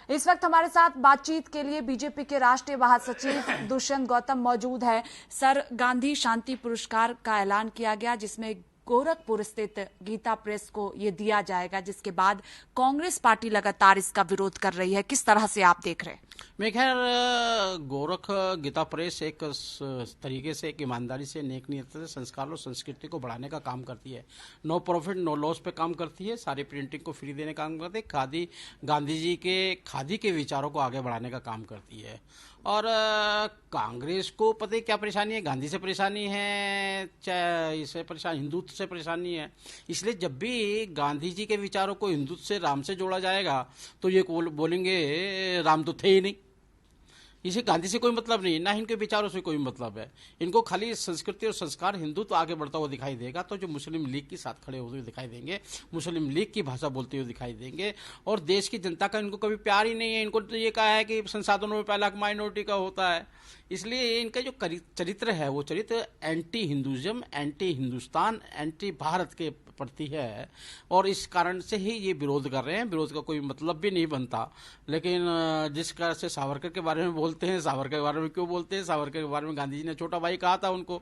इस वक्त हमारे साथ बातचीत के लिए बीजेपी के राष्ट्रीय महासचिव दुष्यंत गौतम मौजूद है। सर, गांधी शांति पुरस्कार का ऐलान किया गया जिसमें गोरखपुर स्थित गीता प्रेस को ये दिया जाएगा, जिसके बाद कांग्रेस पार्टी लगातार इसका विरोध कर रही है। किस तरह से आप देख रहे हैं? मैं खैर गोरख गीता प्रेस एक तरीके से, एक ईमानदारी से, नेक नियत से संस्कार और संस्कृति को बढ़ाने का काम करती है। नो प्रॉफिट नो लॉस पे काम करती है। सारी प्रिंटिंग को फ्री देने का काम करती है। गांधी जी के खादी के विचारों को आगे बढ़ाने का काम करती है। और कांग्रेस को पता है क्या परेशानी है? गांधी से परेशानी है, चाहे इससे परेशानी, हिंदुत्व से परेशानी है। इसलिए जब भी गांधी जी के विचारों को हिंदुत्व से, राम से जोड़ा जाएगा तो ये बोलेंगे राम तो थे ही नहीं। इसे गांधी से कोई मतलब नहीं, ना इनके विचारों से कोई मतलब है। इनको खाली संस्कृति और संस्कार, हिंदुत्व आगे बढ़ता हुआ दिखाई देगा। तो जो मुस्लिम लीग के साथ खड़े होते हुए दिखाई देंगे, मुस्लिम लीग की भाषा बोलते हुए दिखाई देंगे। और देश की जनता का इनको कभी प्यार ही नहीं है। इनको तो ये कहा है कि संसाधनों में पहला माइनॉरिटी का होता है। इसलिए इनका जो चरित्र है वो चरित्र anti Hinduism, anti Hindustan, anti Bharat के प्रति है। और इस कारण से ही ये विरोध कर रहे हैं। विरोध का कोई मतलब भी नहीं बनता। लेकिन जिस तरह से सावरकर के बारे में बोलते हैं, सावरकर के बारे में क्यों बोलते हैं? सावरकर के बारे में गांधी जी ने छोटा भाई कहा था उनको,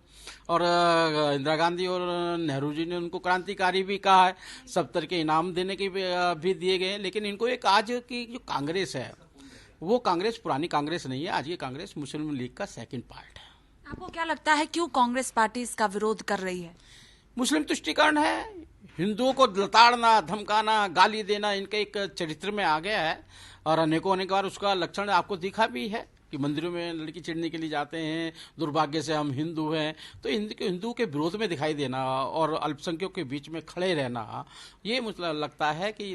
और इंदिरा गांधी और नेहरू जी ने उनको क्रांतिकारी भी कहा है। सब तरह के इनाम देने के भी दिए गए। लेकिन इनको एक आज की जो कांग्रेस है, वो कांग्रेस पुरानी कांग्रेस नहीं है। आज ये कांग्रेस मुस्लिम लीग का सेकंड पार्ट है। आपको क्या लगता है क्यों कांग्रेस पार्टी इसका विरोध कर रही है? मुस्लिम तुष्टीकरण है। हिंदुओं को लताड़ना, धमकाना, गाली देना इनके एक चरित्र में आ गया है। और अनेकों बार उसका लक्षण आपको दिखा भी है कि मंदिरों में लड़की चिढ़ने के लिए जाते हैं, दुर्भाग्य से हम हिंदू हैं। तो हिंदू के विरोध में दिखाई देना और अल्पसंख्यकों के बीच में खड़े रहना, ये मुझे लगता है कि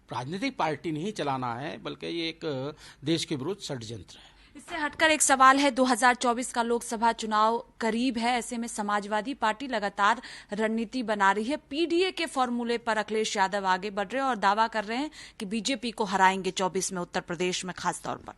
राजनीतिक पार्टी नहीं चलाना है, बल्कि ये एक देश के विरुद्ध षड्यंत्र है। इससे हटकर एक सवाल है, 2024 का लोकसभा चुनाव करीब है। ऐसे में समाजवादी पार्टी लगातार रणनीति बना रही है। पीडीए के फॉर्मूले पर अखिलेश यादव आगे बढ़ रहे हैं और दावा कर रहे हैं कि बीजेपी को हराएंगे 24 में, उत्तर प्रदेश में खास तौर पर।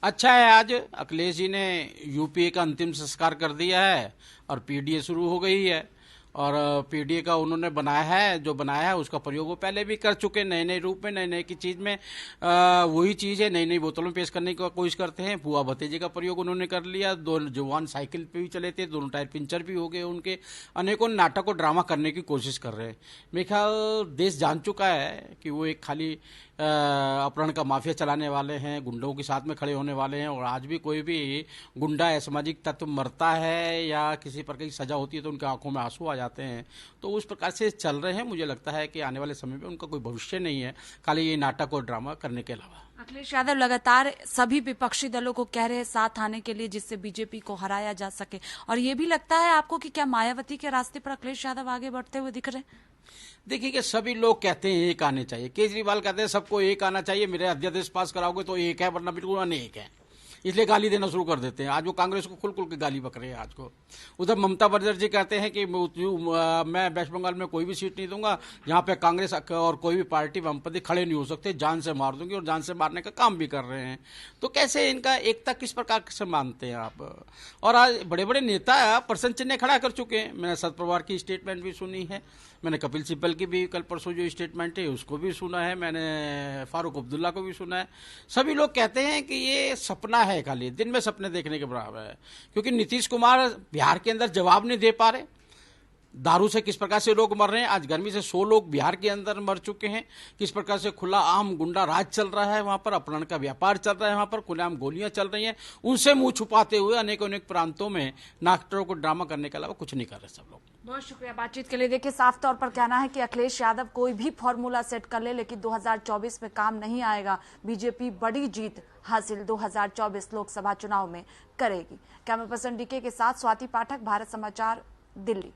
अच्छा है, आज अखिलेश जी ने यूपीए का अंतिम संस्कार कर दिया है और पीडीए शुरू हो गई है। और पीडीए का उन्होंने बनाया है, जो बनाया है उसका प्रयोग वो पहले भी कर चुके, नए नए रूप में, नए नए की चीज में। वही चीज है, नई नई बोतलों में पेश करने की कोशिश करते हैं। बुआ भतीजे का प्रयोग उन्होंने कर लिया। दो जवान साइकिल पे भी चले थे, दोनों टायर पंचर भी हो गए उनके। अनेकों नाटक और ड्रामा करने की कोशिश कर रहे हैं। मेरे ख्याल देश जान चुका है कि वो एक खाली अपहरण का माफिया चलाने वाले हैं, गुंडों के साथ में खड़े होने वाले हैं। और आज भी कोई भी गुंडा, असामाजिक तत्व मरता है या किसी प्रकार की सजा होती है तो उनकी आंखों में आंसू आ जाते हैं। तो उस प्रकार से चल रहे हैं। मुझे लगता है कि आने वाले समय में उनका कोई भविष्य नहीं है, खाली ये नाटक और ड्रामा करने के अलावा। अखिलेश यादव लगातार सभी विपक्षी दलों को कह रहे हैं साथ आने के लिए, जिससे बीजेपी को हराया जा सके। और ये भी लगता है आपको कि क्या मायावती के रास्ते पर अखिलेश यादव आगे बढ़ते हुए दिख रहे हैं? देखिए कि सभी लोग कहते हैं एक आने चाहिए। केजरीवाल कहते हैं सबको एक आना चाहिए, मेरे अध्यादेश पास कराओगे तो एक है, वरना बिल्कुल अनेक है। इसलिए गाली देना शुरू कर देते हैं। आज वो कांग्रेस को खुल खुल के गाली बक रहे हैं आज को। उधर ममता बनर्जी जी कहते हैं कि मैं वेस्ट बंगाल में कोई भी सीट नहीं दूंगा जहां पे कांग्रेस और कोई भी पार्टी वामपंथी खड़े नहीं हो सकते, जान से मार दूंगी, और जान से मारने का काम भी कर रहे हैं। तो कैसे इनका एकता किस प्रकार से मानते हैं आप? और आज बड़े बड़े नेता प्रश्न चिन्ह खड़ा कर चुके हैं। मैंने शरद पवार की स्टेटमेंट भी सुनी है, मैंने कपिल सिब्बल की भी कल परसों जो स्टेटमेंट है उसको भी सुना है, मैंने फारूक अब्दुल्ला को भी सुना है। सभी लोग कहते हैं कि ये सपना है, खाली दिन में सपने देखने के बराबर है। क्योंकि नीतीश कुमार बिहार के अंदर जवाब नहीं दे पा रहे। दारू से किस प्रकार से लोग मर रहे हैं, आज गर्मी से 100 लोग बिहार के अंदर मर चुके हैं। किस प्रकार से खुला आम गुंडा राज चल रहा है वहां पर, अपहरण का व्यापार चल रहा है वहां पर, खुलेआम गोलियां चल रही हैं। उनसे मुंह छुपाते हुए अनेक अनेक प्रांतों में नाटकों को ड्रामा करने के अलावा कुछ नहीं कर रहे सब लोग। बहुत शुक्रिया बातचीत के लिए। देखिए, साफ तौर पर कहना है कि अखिलेश यादव कोई भी फॉर्मूला सेट कर ले, लेकिन 2024 में काम नहीं आएगा। बीजेपी बड़ी जीत हासिल 2024 लोकसभा चुनाव में करेगी। कैमरा पर्सन डीके के साथ स्वाति पाठक, भारत समाचार, दिल्ली।